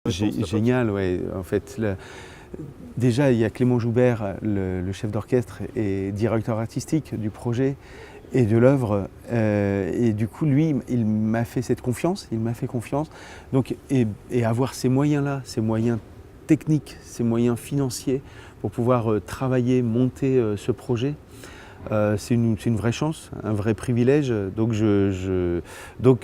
Génial, ouais. En fait, déjà, il y a Clément Joubert, le chef d'orchestre et directeur artistique du projet et de l'œuvre. Et du coup, lui, il m'a fait cette confiance, il m'a fait confiance. Donc, et avoir ces moyens-là, ces moyens techniques, ces moyens financiers pour pouvoir travailler, monter ce projet, c'est une vraie chance, un vrai privilège. Donc,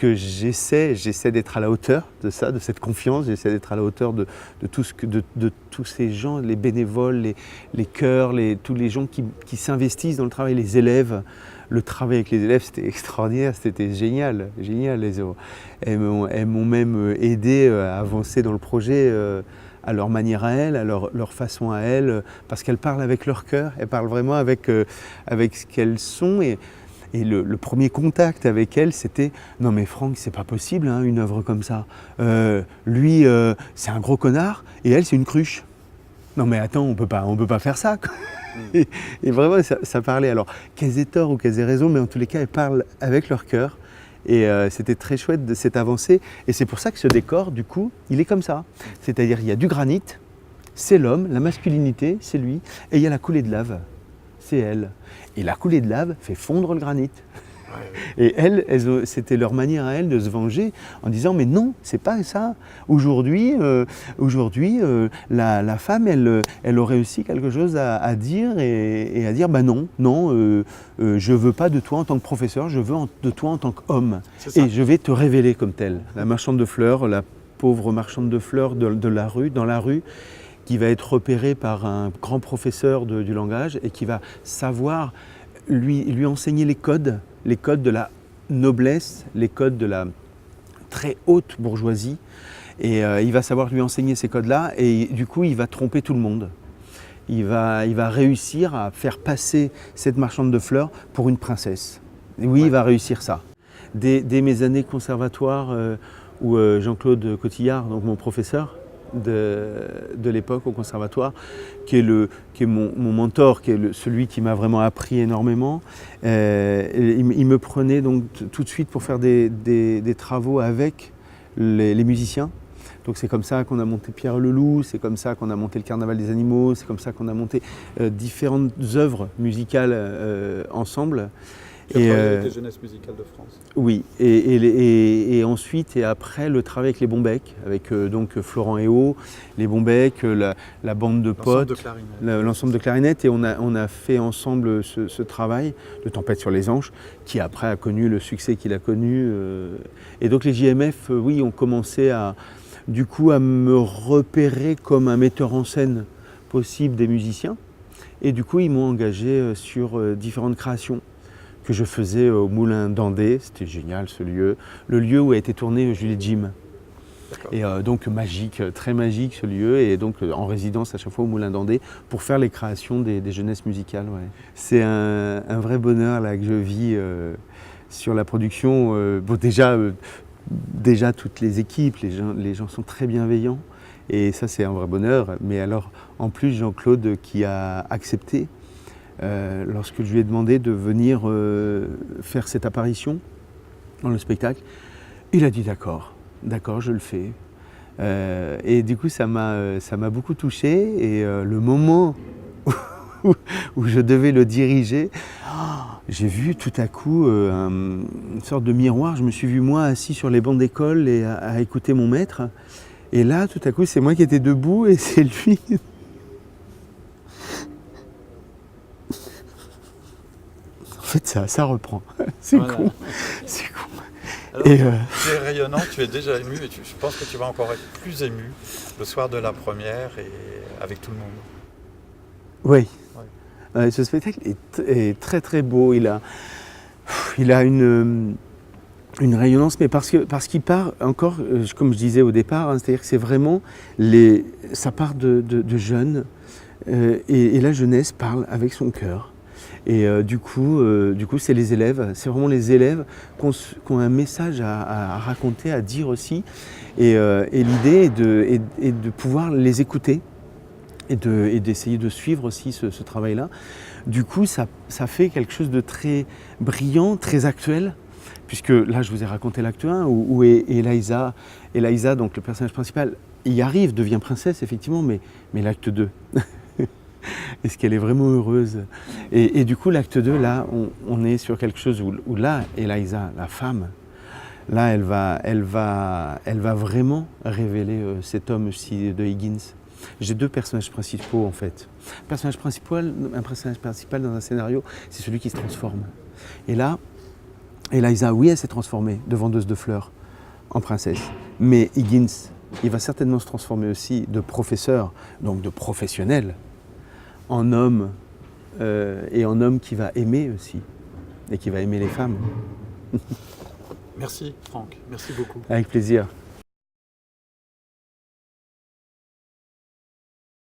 j'essaie d'être à la hauteur de ça, de cette confiance. J'essaie d'être à la hauteur de tous ces gens, les bénévoles, les chœurs, tous les gens qui s'investissent dans le travail, les élèves. Le travail avec les élèves, c'était extraordinaire, c'était génial, génial. Elles m'ont même aidé à avancer dans le projet. À leur manière à elles, à leur façon à elles, parce qu'elles parlent avec leur cœur, elles parlent vraiment avec ce qu'elles sont. Et le premier contact avec elles, c'était « Non mais Franck, c'est pas possible, hein, une œuvre comme ça. Lui, c'est un gros connard, et elle, c'est une cruche. Non mais attends, on peut pas faire ça. » Et vraiment, ça parlait. Alors, qu'elles aient tort ou qu'elles aient raison, mais en tous les cas, elles parlent avec leur cœur. Et c'était très chouette de cette avancée. Et c'est pour ça que ce décor, du coup, il est comme ça. C'est-à-dire, il y a du granit, c'est l'homme, la masculinité, c'est lui. Et il y a la coulée de lave, c'est elle. Et la coulée de lave fait fondre le granit. Et c'était leur manière à elles de se venger en disant mais non, c'est pas ça. Aujourd'hui, la femme, elle aurait aussi quelque chose à dire et à dire bah non, je veux pas de toi en tant que professeur, je veux de toi en tant qu'homme. Et je vais te révéler comme telle. La marchande de fleurs, la pauvre marchande de fleurs dans la rue, qui va être repérée par un grand professeur du langage et qui va savoir lui enseigner les codes de la noblesse, les codes de la très haute bourgeoisie. Et il va savoir lui enseigner ces codes-là et du coup, il va tromper tout le monde. Il va réussir à faire passer cette marchande de fleurs pour une princesse. Et oui, il va réussir ça. Dès mes années conservatoire, où Jean-Claude Cotillard, donc mon professeur, de l'époque au conservatoire, qui est mon mentor, qui est celui qui m'a vraiment appris énormément. Il me prenait donc tout de suite pour faire des travaux avec les musiciens. Donc c'est comme ça qu'on a monté Pierre le Loup, c'est comme ça qu'on a monté le Carnaval des animaux, c'est comme ça qu'on a monté différentes œuvres musicales ensemble. Tu as travaillé avec les Jeunesses musicales de France. Oui, et ensuite et après le travail avec les Bombec, avec donc Florent Héot, les Bombec, la bande de potes, l'ensemble de clarinettes, et on a fait ensemble ce travail de Tempête sur les Anges, qui après a connu le succès qu'il a connu. Et donc les JMF, oui, ont commencé du coup à me repérer comme un metteur en scène possible des musiciens, et du coup ils m'ont engagé sur différentes créations que je faisais au Moulin d'Andé. C'était génial ce lieu, le lieu où a été tourné Julie Jim. Et donc magique, très magique ce lieu, et donc en résidence à chaque fois au Moulin d'Andé pour faire les créations des Jeunesses musicales. Ouais. C'est un vrai bonheur là que je vis sur la production. Bon, déjà toutes les équipes, les gens sont très bienveillants et ça c'est un vrai bonheur. Mais alors en plus Jean-Claude qui a accepté. Lorsque je lui ai demandé de venir faire cette apparition dans le spectacle, il a dit d'accord, je le fais. Et du coup, ça m'a beaucoup touché. Et le moment où je devais le diriger, j'ai vu tout à coup une sorte de miroir. Je me suis vu moi assis sur les bancs d'école et à écouter mon maître. Et là, tout à coup, c'est moi qui étais debout et c'est lui. En fait, ça reprend. C'est voilà. Con. C'est con. Alors, tu es rayonnant, tu es déjà ému et je pense que tu vas encore être plus ému le soir de la première et avec tout le monde. Oui. Ouais. Ce spectacle est très très beau. Il a une rayonnance, mais parce qu'il part encore, comme je disais au départ, hein, c'est-à-dire que c'est vraiment ça part de jeunes et la jeunesse parle avec son cœur. Et du coup, c'est les élèves, c'est vraiment les élèves qui ont un message à raconter, à dire aussi. Et l'idée est de pouvoir les écouter et d'essayer de suivre aussi ce travail-là. Du coup, ça fait quelque chose de très brillant, très actuel. Puisque là, je vous ai raconté l'acte 1 où Eliza, donc le personnage principal, y arrive, devient princesse, effectivement, mais l'acte 2. Est-ce qu'elle est vraiment heureuse? Et du coup, l'acte 2, là, on est sur quelque chose où là, Eliza, la femme, là, elle va vraiment révéler cet homme aussi de Higgins. J'ai deux personnages principaux, en fait. Un personnage principal dans un scénario, c'est celui qui se transforme. Et là, Eliza, oui, elle s'est transformée de vendeuse de fleurs en princesse. Mais Higgins, il va certainement se transformer aussi de professeur, donc de professionnel, en homme, et en homme qui va aimer aussi, et qui va aimer les femmes. Merci Franck, merci beaucoup. Avec plaisir.